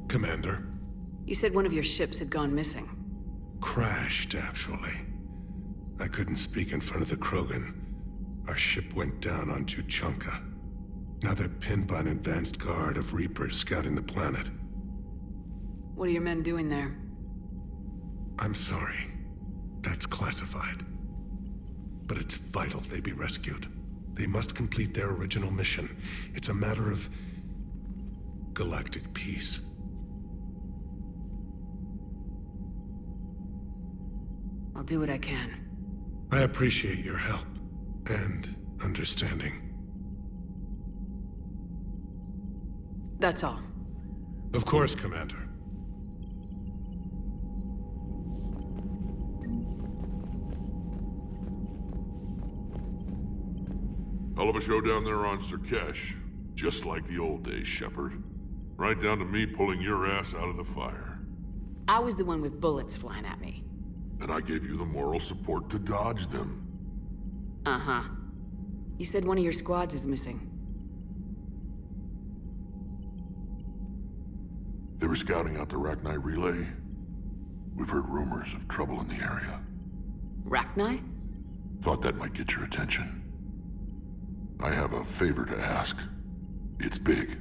Commander. You said one of your ships had gone missing. Crashed, actually. I couldn't speak in front of the Krogan. Our ship went down on Tuchanka. Now they're pinned by an advanced guard of Reapers scouting the planet. What are your men doing there? I'm sorry. That's classified. But it's vital they be rescued. They must complete their original mission. It's a matter of galactic peace. I'll do what I can. I appreciate your help and understanding. That's all. Of course, Commander. Hell of a show down there on Surkesh. Just like the old days, Shepard. Right down to me pulling your ass out of the fire. I was the one with bullets flying at me. And I gave you the moral support to dodge them. Uh-huh. You said one of your squads is missing. They were scouting out the Rachni relay. We've heard rumors of trouble in the area. Rachni? Thought that might get your attention. I have a favor to ask. It's big.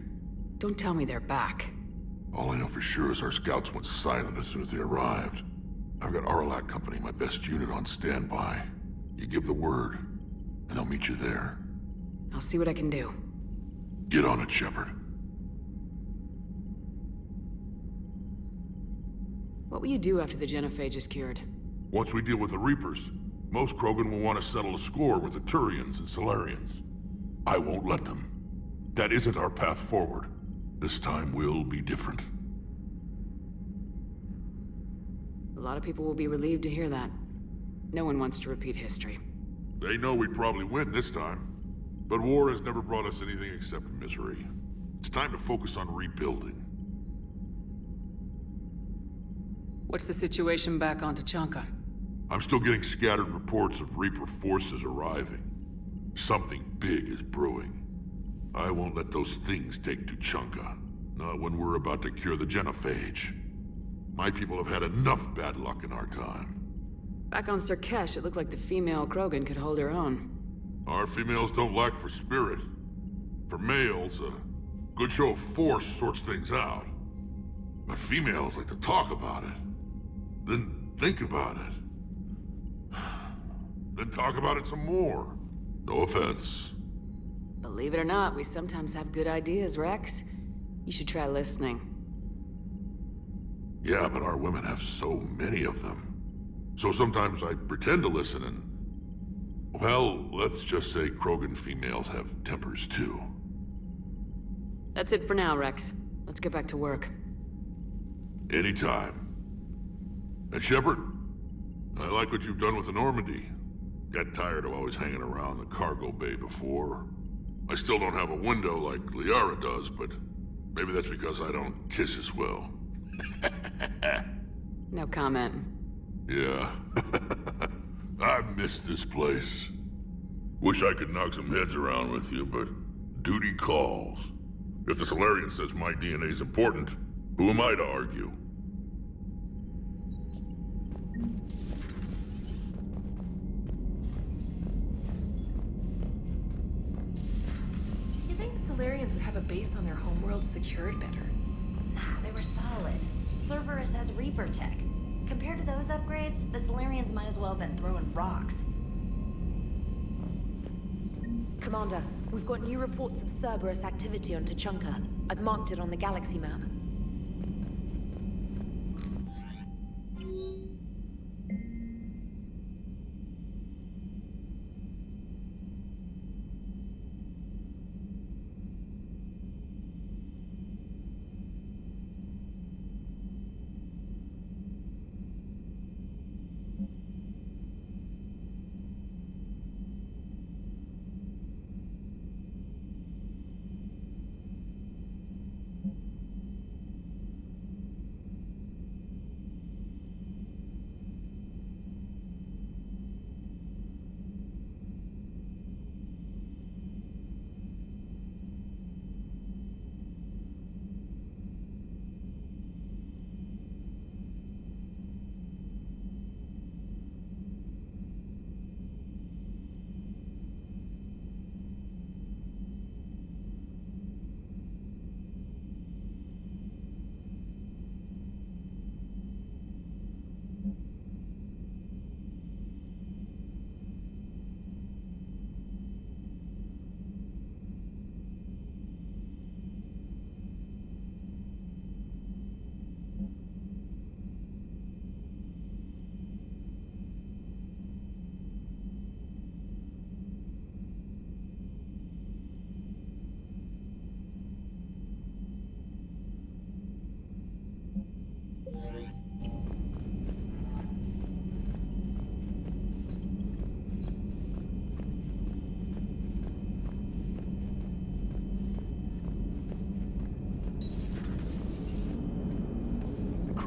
Don't tell me they're back. All I know for sure is our scouts went silent as soon as they arrived. I've got Aralak Company, my best unit, on standby. You give the word, and they'll meet you there. I'll see what I can do. Get on it, Shepard. What will you do after the genophage is cured? Once we deal with the Reapers, most Krogan will want to settle a score with the Turians and Solarians. I won't let them. That isn't our path forward. This time will be different. A lot of people will be relieved to hear that. No one wants to repeat history. They know we'd probably win this time. But war has never brought us anything except misery. It's time to focus on rebuilding. What's the situation back on Tuchanka? I'm still getting scattered reports of Reaper forces arriving. Something big is brewing. I won't let those things take Tuchanka. Not when we're about to cure the genophage. My people have had enough bad luck in our time. Back on Surkesh, it looked like the female Krogan could hold her own. Our females don't lack for spirit. For males, a good show of force sorts things out. But females like to talk about it. Then think about it. Then talk about it some more. No offense. Believe it or not, we sometimes have good ideas, Rex. You should try listening. Yeah, but our women have so many of them. So sometimes I pretend to listen and... Well, let's just say Krogan females have tempers too. That's it for now, Rex. Let's get back to work. Anytime. And Shepard, I like what you've done with the Normandy. Got tired of always hanging around the cargo bay before. I still don't have a window like Liara does, but maybe that's because I don't kiss as well. No comment. Yeah. I miss this place. Wish I could knock some heads around with you, but duty calls. If the Solarian says my DNA's important, who am I to argue? You think the Solarians would have a base on their homeworld secured better? Nah, they were solid. Cerberus has Reaper tech. Compared to those upgrades, the Solarians might as well have been throwing rocks. Commander, we've got new reports of Cerberus activity on Tuchanka. I've marked it on the galaxy map.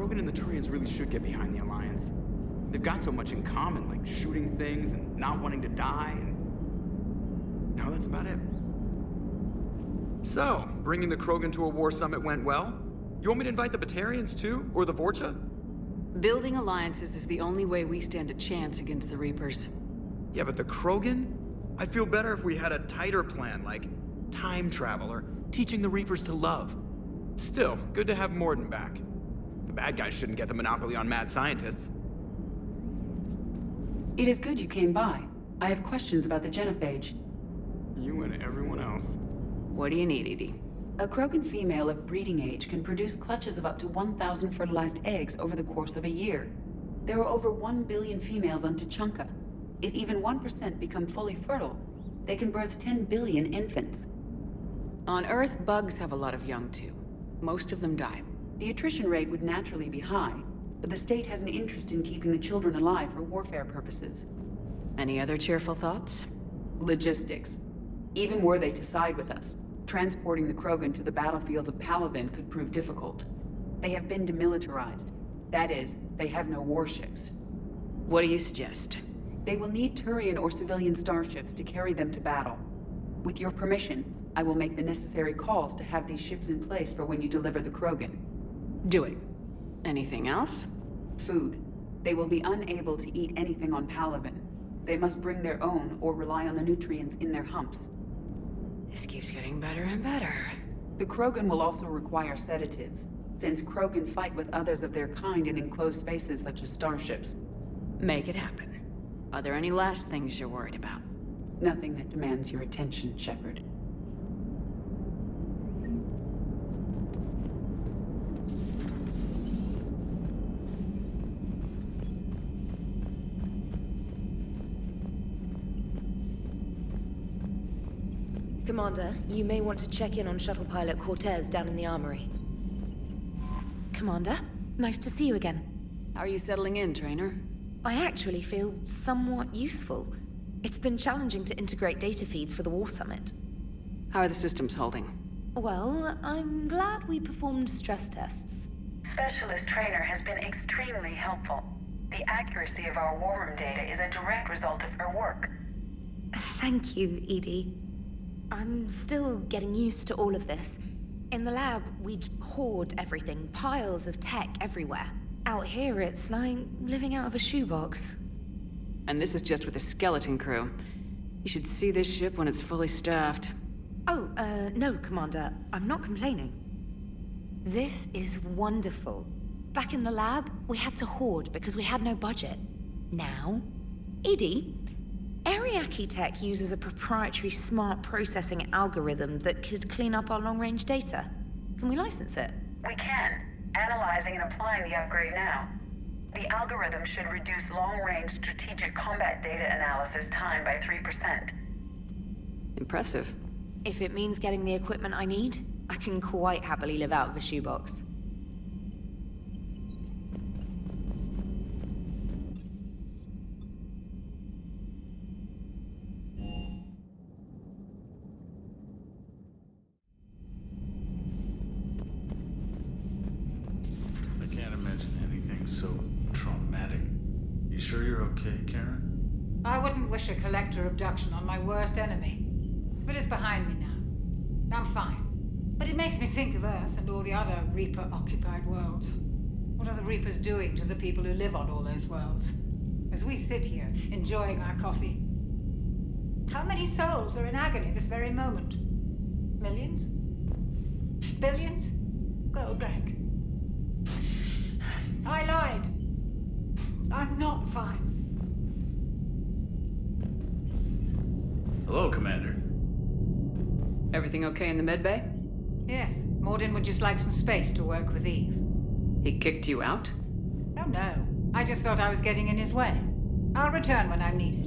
Krogan and the Turians really should get behind the Alliance. They've got so much in common, like shooting things and not wanting to die, and... no, that's about it. So, bringing the Krogan to a war summit went well? You want me to invite the Batarians too? Or the Vorcha? Building alliances is the only way we stand a chance against the Reapers. Yeah, but the Krogan? I'd feel better if we had a tighter plan, like time travel or teaching the Reapers to love. Still, good to have Morden back. The bad guys shouldn't get the monopoly on mad scientists. It is good you came by. I have questions about the genophage. You and everyone else. What do you need, Edie? A Krogan female of breeding age can produce clutches of up to 1,000 fertilized eggs over the course of a year. There are over 1 billion females on Tuchanka. If even 1% become fully fertile, they can birth 10 billion infants. On Earth, bugs have a lot of young too. Most of them die. The attrition rate would naturally be high, but the state has an interest in keeping the children alive for warfare purposes. Any other cheerful thoughts? Logistics. Even were they to side with us, transporting the Krogan to the battlefields of Palaven could prove difficult. They have been demilitarized. That is, they have no warships. What do you suggest? They will need Turian or civilian starships to carry them to battle. With your permission, I will make the necessary calls to have these ships in place for when you deliver the Krogan. Do it. Anything else? Food. They will be unable to eat anything on Palaven. They must bring their own or rely on the nutrients in their humps. This keeps getting better and better. The Krogan will also require sedatives, since Krogan fight with others of their kind in enclosed spaces such as starships. Make it happen. Are there any last things you're worried about? Nothing that demands your attention, Shepard. Commander, you may want to check in on shuttle pilot Cortez down in the armory. Commander, nice to see you again. How are you settling in, Trainer? I actually feel somewhat useful. It's been challenging to integrate data feeds for the War Summit. How are the systems holding? Well, I'm glad we performed stress tests. Specialist Trainer has been extremely helpful. The accuracy of our war room data is a direct result of her work. Thank you, Edie. I'm still getting used to all of this. In the lab, we'd hoard everything, piles of tech everywhere. Out here, it's like living out of a shoebox. And this is just with a skeleton crew. You should see this ship when it's fully staffed. Oh, no, Commander. I'm not complaining. This is wonderful. Back in the lab, we had to hoard because we had no budget. Now, Edie, Ariake Tech uses a proprietary smart processing algorithm that could clean up our long-range data. Can we license it? We can. Analyzing and applying the upgrade now. The algorithm should reduce long-range strategic combat data analysis time by 3%. Impressive. If it means getting the equipment I need, I can quite happily live out of a shoebox. I can't imagine anything so traumatic. You sure you're okay, Karen? I wouldn't wish a collector abduction on my worst enemy. But it's behind me now. I'm fine. But it makes me think of Earth and all the other Reaper-occupied worlds. What are the Reapers doing to the people who live on all those worlds? As we sit here, enjoying our coffee. How many souls are in agony this very moment? Millions? Billions? Go, Greg. I lied. I'm not fine. Hello, Commander. Everything okay in the medbay? Yes, Morden would just like some space to work with Eve. He kicked you out? Oh no, I just felt I was getting in his way. I'll return when I'm needed.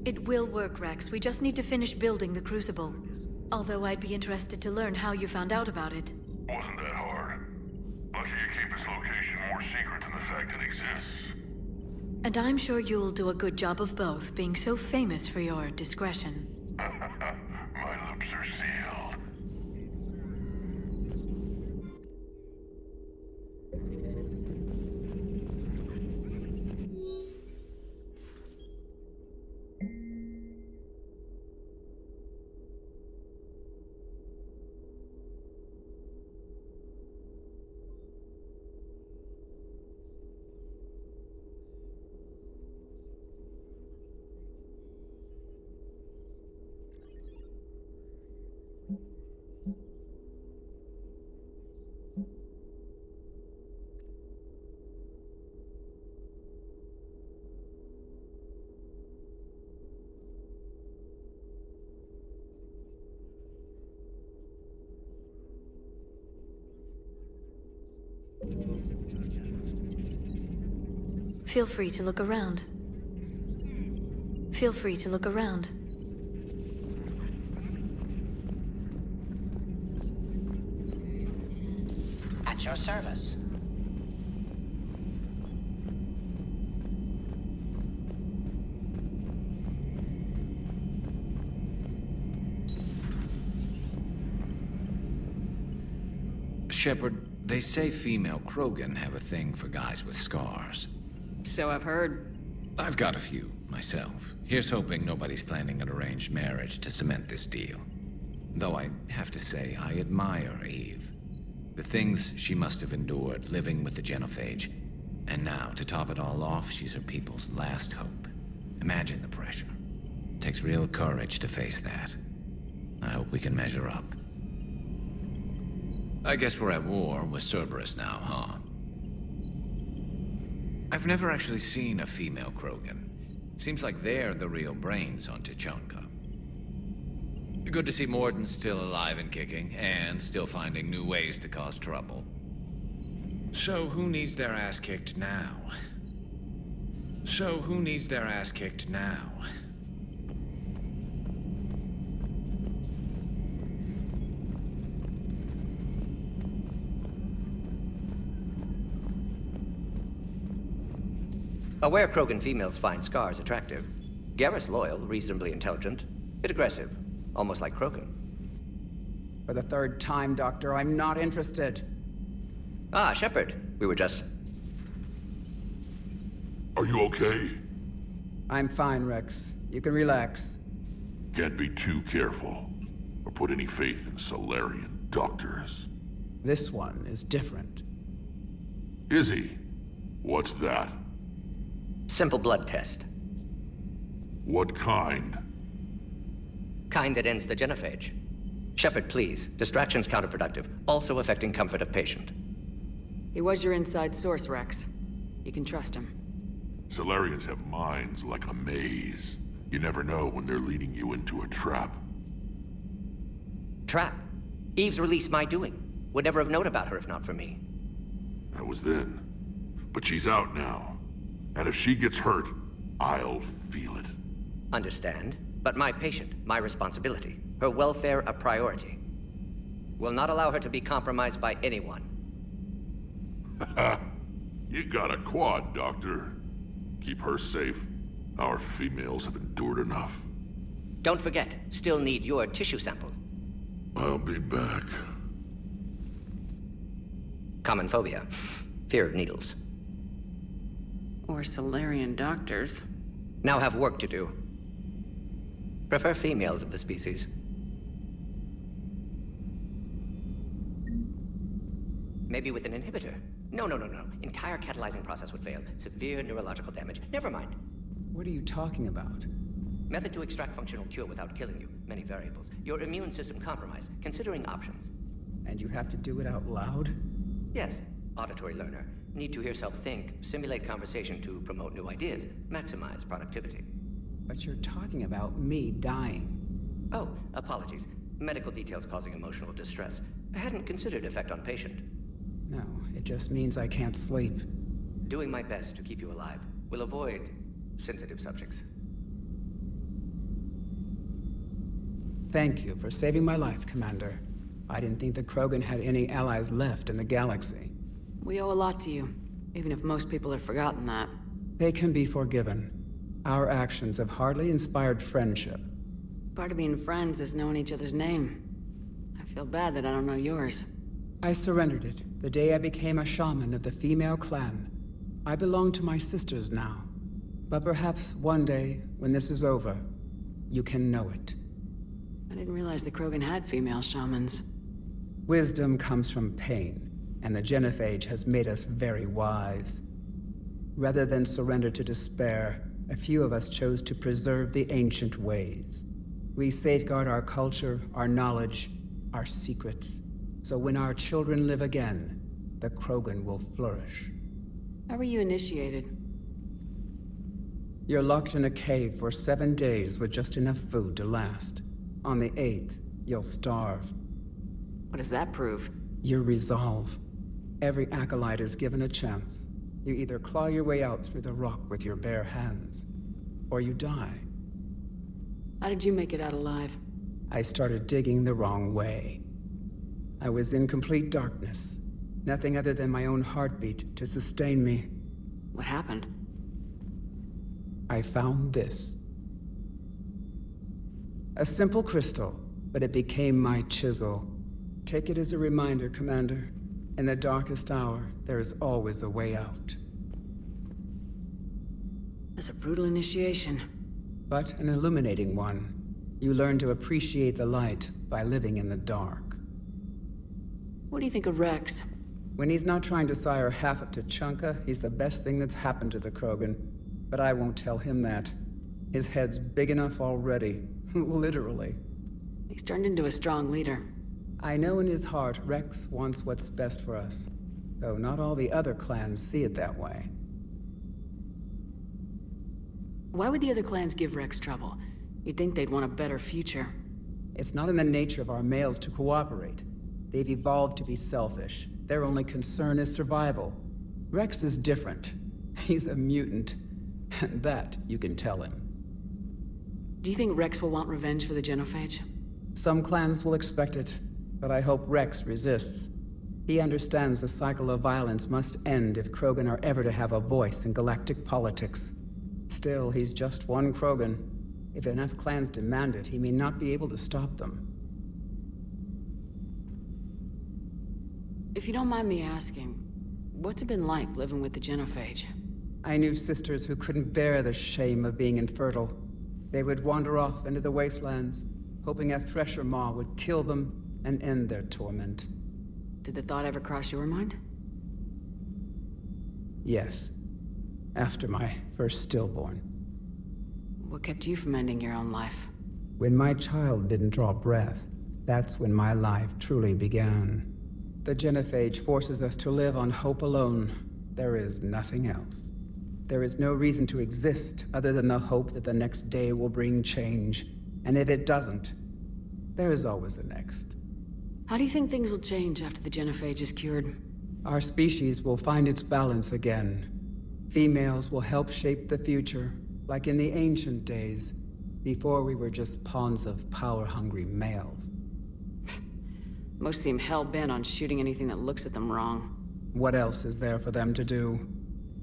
It will work, Rex. We just need to finish building the Crucible. Although I'd be interested to learn how you found out about it. Wasn't that hard. Lucky you keep its location more secret than the fact it exists. And I'm sure you'll do a good job of both, being so famous for your discretion. My lips are sealed. Feel free to look around. Feel free to look around. At your service. Shepard, they say female Krogan have a thing for guys with scars. So I've heard. I've got a few, myself. Here's hoping nobody's planning an arranged marriage to cement this deal. Though I have to say, I admire Eve. The things she must have endured living with the Genophage. And now, to top it all off, she's her people's last hope. Imagine the pressure. Takes real courage to face that. I hope we can measure up. I guess we're at war with Cerberus now, huh? I've never actually seen a female Krogan. Seems like they're the real brains on Tuchanka. Good to see Morden's still alive and kicking, and still finding new ways to cause trouble. So who needs their ass kicked now? Aware Krogan females find scars attractive. Garrus loyal, reasonably intelligent, bit aggressive, almost like Krogan. For the third time, Doctor, I'm not interested. Ah, Shepard. We were just... Are you okay? I'm fine, Rex. You can relax. Can't be too careful, or put any faith in Solarian doctors. This one is different. Is he? What's that? Simple blood test. What kind? Kind that ends the genophage. Shepard, please. Distraction's counterproductive, also affecting comfort of patient. He was your inside source, Rex. You can trust him. Solarians have minds like a maze. You never know when they're leading you into a trap. Trap? Eve's release my doing. Would never have known about her if not for me. That was then. But she's out now. And if she gets hurt, I'll feel it. Understand. But my patient, my responsibility. Her welfare a priority. Will not allow her to be compromised by anyone. You got a quad, Doctor. Keep her safe. Our females have endured enough. Don't forget, still need your tissue sample. I'll be back. Common phobia. Fear of needles. Or Solarian doctors. Now have work to do. Prefer females of the species. Maybe with an inhibitor. No. Entire catalyzing process would fail. Severe neurological damage. Never mind. What are you talking about? Method to extract functional cure without killing you. Many variables. Your immune system compromised. Considering options. And you have to do it out loud? Yes. Auditory learner. Need to hear self think, simulate conversation to promote new ideas, maximize productivity. But you're talking about me dying. Oh, apologies. Medical details causing emotional distress. I hadn't considered effect on patient. No, it just means I can't sleep. Doing my best to keep you alive. Will avoid sensitive subjects. Thank you for saving my life, Commander. I didn't think the Krogan had any allies left in the galaxy. We owe a lot to you, even if most people have forgotten that. They can be forgiven. Our actions have hardly inspired friendship. Part of being friends is knowing each other's name. I feel bad that I don't know yours. I surrendered it the day I became a shaman of the female clan. I belong to my sisters now. But perhaps one day, when this is over, you can know it. I didn't realize the Krogan had female shamans. Wisdom comes from pain, and the genophage has made us very wise. Rather than surrender to despair, a few of us chose to preserve the ancient ways. We safeguard our culture, our knowledge, our secrets. So when our children live again, the Krogan will flourish. How were you initiated? You're locked in a cave for 7 days with just enough food to last. On the 8th, you'll starve. What does that prove? Your resolve. Every acolyte is given a chance. You either claw your way out through the rock with your bare hands, or you die. How did you make it out alive? I started digging the wrong way. I was in complete darkness. Nothing other than my own heartbeat to sustain me. What happened? I found this. A simple crystal, but it became my chisel. Take it as a reminder, Commander. In the darkest hour, there is always a way out. That's a brutal initiation. But an illuminating one. You learn to appreciate the light by living in the dark. What do you think of Rex? When he's not trying to sire half of Tuchanka, he's the best thing that's happened to the Krogan. But I won't tell him that. His head's big enough already. Literally. He's turned into a strong leader. I know in his heart Rex wants what's best for us. Though not all the other clans see it that way. Why would the other clans give Rex trouble? You'd think they'd want a better future. It's not in the nature of our males to cooperate. They've evolved to be selfish. Their only concern is survival. Rex is different. He's a mutant. And that you can tell him. Do you think Rex will want revenge for the genophage? Some clans will expect it, but I hope Rex resists. He understands the cycle of violence must end if Krogan are ever to have a voice in galactic politics. Still, he's just one Krogan. If enough clans demand it, he may not be able to stop them. If you don't mind me asking, what's it been like living with the genophage? I knew sisters who couldn't bear the shame of being infertile. They would wander off into the wastelands, hoping a thresher maw would kill them and end their torment. Did the thought ever cross your mind? Yes. After my first stillborn. What kept you from ending your own life? When my child didn't draw breath, that's when my life truly began. The genophage forces us to live on hope alone. There is nothing else. There is no reason to exist other than the hope that the next day will bring change. And if it doesn't, there is always the next. How do you think things will change after the genophage is cured? Our species will find its balance again. Females will help shape the future, like in the ancient days, before we were just pawns of power-hungry males. Most seem hell-bent on shooting anything that looks at them wrong. What else is there for them to do?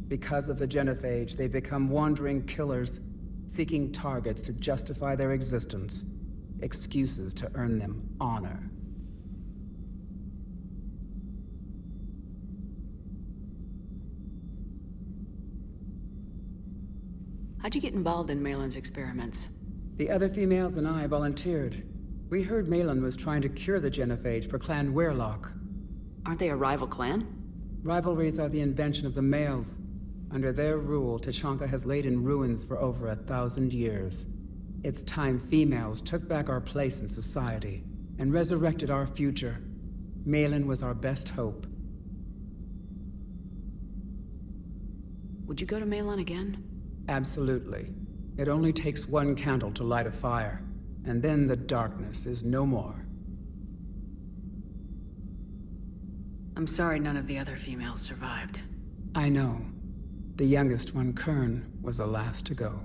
Because of the genophage, they become wandering killers, seeking targets to justify their existence, excuses to earn them honor. How'd you get involved in Malin's experiments? The other females and I volunteered. We heard Malin was trying to cure the genophage for Clan Weirlock. Aren't they a rival clan? Rivalries are the invention of the males. Under their rule, Tuchanka has laid in ruins for over 1,000 years. It's time females took back our place in society and resurrected our future. Malin was our best hope. Would you go to Malin again? Absolutely. It only takes one candle to light a fire, and then the darkness is no more. I'm sorry none of the other females survived. I know. The youngest one, Kern, was the last to go.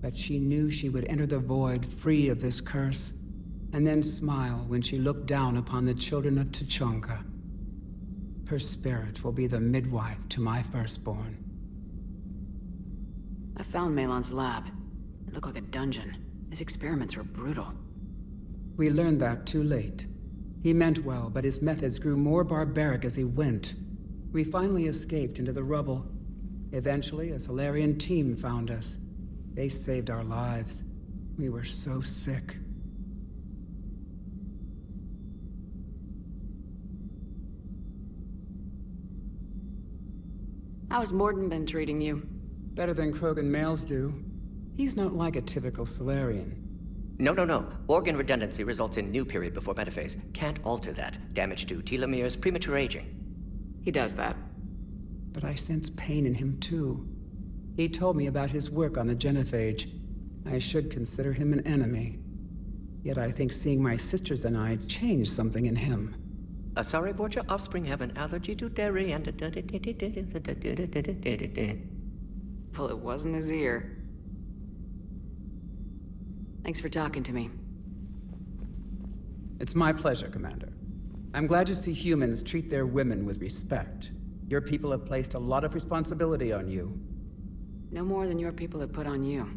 But she knew she would enter the void free of this curse. and then smile when she looked down upon the children of Tuchanka. Her spirit will be the midwife to my firstborn. I found Malon's lab. It looked like a dungeon. His experiments were brutal. We learned that too late. He meant well, but his methods grew more barbaric as he went. We finally escaped into the rubble. Eventually, a Solarian team found us. They saved our lives. We were so sick. How's Morden been treating you? Better than Krogan males do. He's not like a typical Solarian. No. Organ redundancy results in new period before metaphase. Can't alter that. Damage to telomeres, premature aging. He does that. But I sense pain in him too. He told me about his work on the genophage. I should consider him an enemy. Yet I think seeing my sisters and I changed something in him. Sorry, both your offspring have an allergy to dairy and... Well, it wasn't his ear. Thanks for talking to me. It's my pleasure, Commander. I'm glad to see humans treat their women with respect. Your people have placed a lot of responsibility on you. No more than your people have put on you.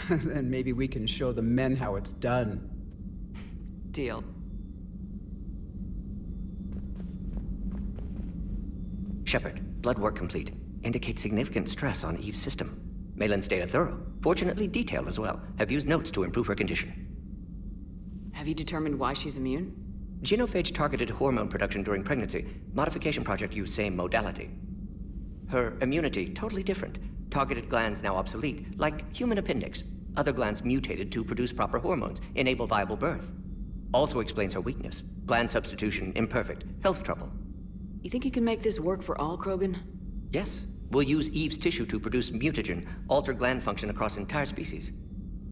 Then maybe we can show the men how it's done. Deal. Shepard, blood work complete. Indicates significant stress on Eve's system. Malin's data thorough. Fortunately detailed as well. Have used notes to improve her condition. Have you determined why she's immune? Genophage targeted hormone production during pregnancy. Modification project used same modality. Her immunity totally different. Targeted glands now obsolete, like human appendix. Other glands mutated to produce proper hormones, enable viable birth. Also explains her weakness. Gland substitution imperfect. Health trouble. You think you can make this work for all Krogan? Yes. We'll use Eve's tissue to produce mutagen, alter gland function across entire species.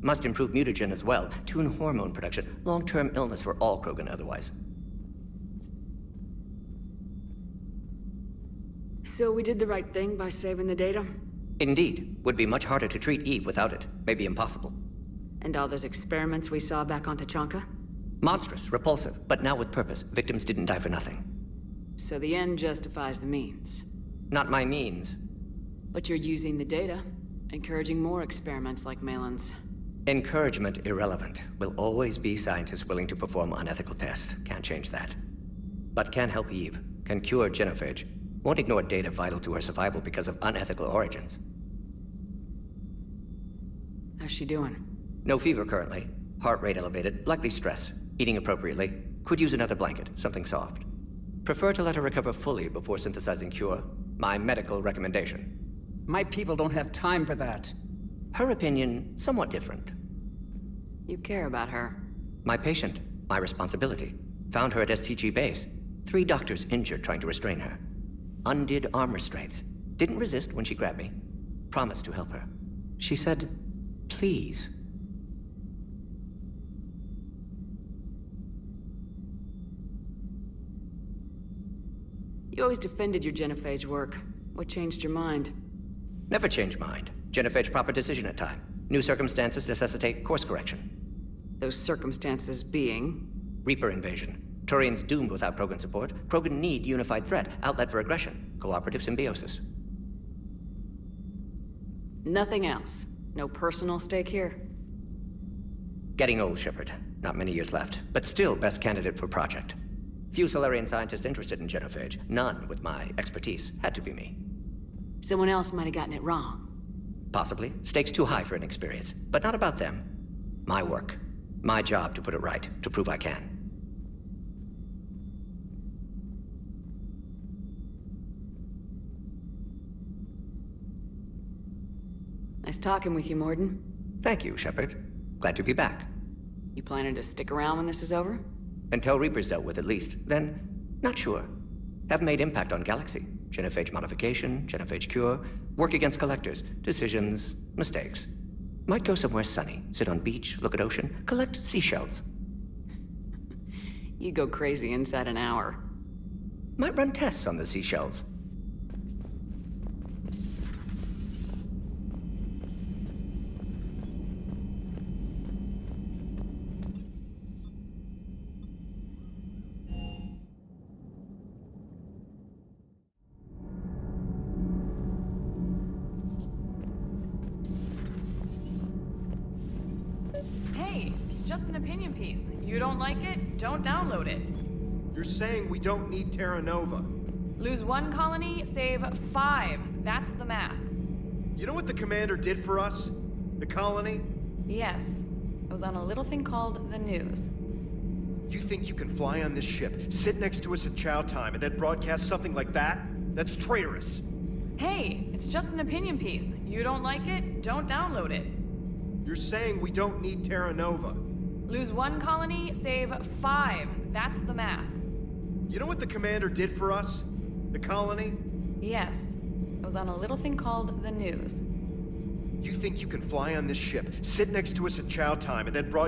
Must improve mutagen as well, tune hormone production, long-term illness for all Krogan otherwise. So we did the right thing by saving the data? Indeed. Would be much harder to treat Eve without it. Maybe impossible. And all those experiments we saw back on Tuchanka? Monstrous, repulsive, but now with purpose. Victims didn't die for nothing. So the end justifies the means. Not my means. But you're using the data, encouraging more experiments like Malin's. Encouragement irrelevant. Will always be scientists willing to perform unethical tests. Can't change that. But can help Eve. Can cure genophage. Won't ignore data vital to her survival because of unethical origins. How's she doing? No fever currently. Heart rate elevated, likely stress. Eating appropriately. Could use another blanket, something soft. Prefer to let her recover fully before synthesizing cure. My medical recommendation. My people don't have time for that. Her opinion, somewhat different. You care about her. My patient, my responsibility. Found her at STG base. 3 doctors injured trying to restrain her. Undid arm restraints. Didn't resist when she grabbed me. Promised to help her. She said, please. You always defended your genophage work. What changed your mind? Never change mind. Genophage proper decision at time. New circumstances necessitate course correction. Those circumstances being? Reaper invasion. Turians doomed without Krogan support. Krogan need unified threat, outlet for aggression. Cooperative symbiosis. Nothing else? No personal stake here? Getting old, Shepard. Not many years left, but still best candidate for project. Few Solarian scientists interested in genophage. None with my expertise. Had to be me. Someone else might have gotten it wrong. Possibly. Stakes too high for inexperience. But not about them. My work. My job to put it right. To prove I can. Nice talking with you, Morden. Thank you, Shepard. Glad to be back. You planning to stick around when this is over? Until Reaper's dealt with, at least. Then, not sure. Have made impact on Galaxy. Genophage modification, genophage cure, work against collectors, decisions, mistakes. Might go somewhere sunny, sit on beach, look at ocean, collect seashells. You go crazy inside an hour. Might run tests on the seashells. just an opinion piece. You don't like it, don't download it. You're saying we don't need Terra Nova. Lose 1 colony, save 5. That's the math. You know what the commander did for us? The colony? Yes. It was on a little thing called the news. You think you can fly on this ship, sit next to us at chow time, and then broadcast something like that? That's traitorous. Hey, it's just an opinion piece. You don't like it, don't download it. You're saying we don't need Terra Nova. Lose 1 colony, save 5. That's the math. You know what the commander did for us? The colony? Yes. It was on a little thing called the news. You think you can fly on this ship, sit next to us at chow time, and then broadcast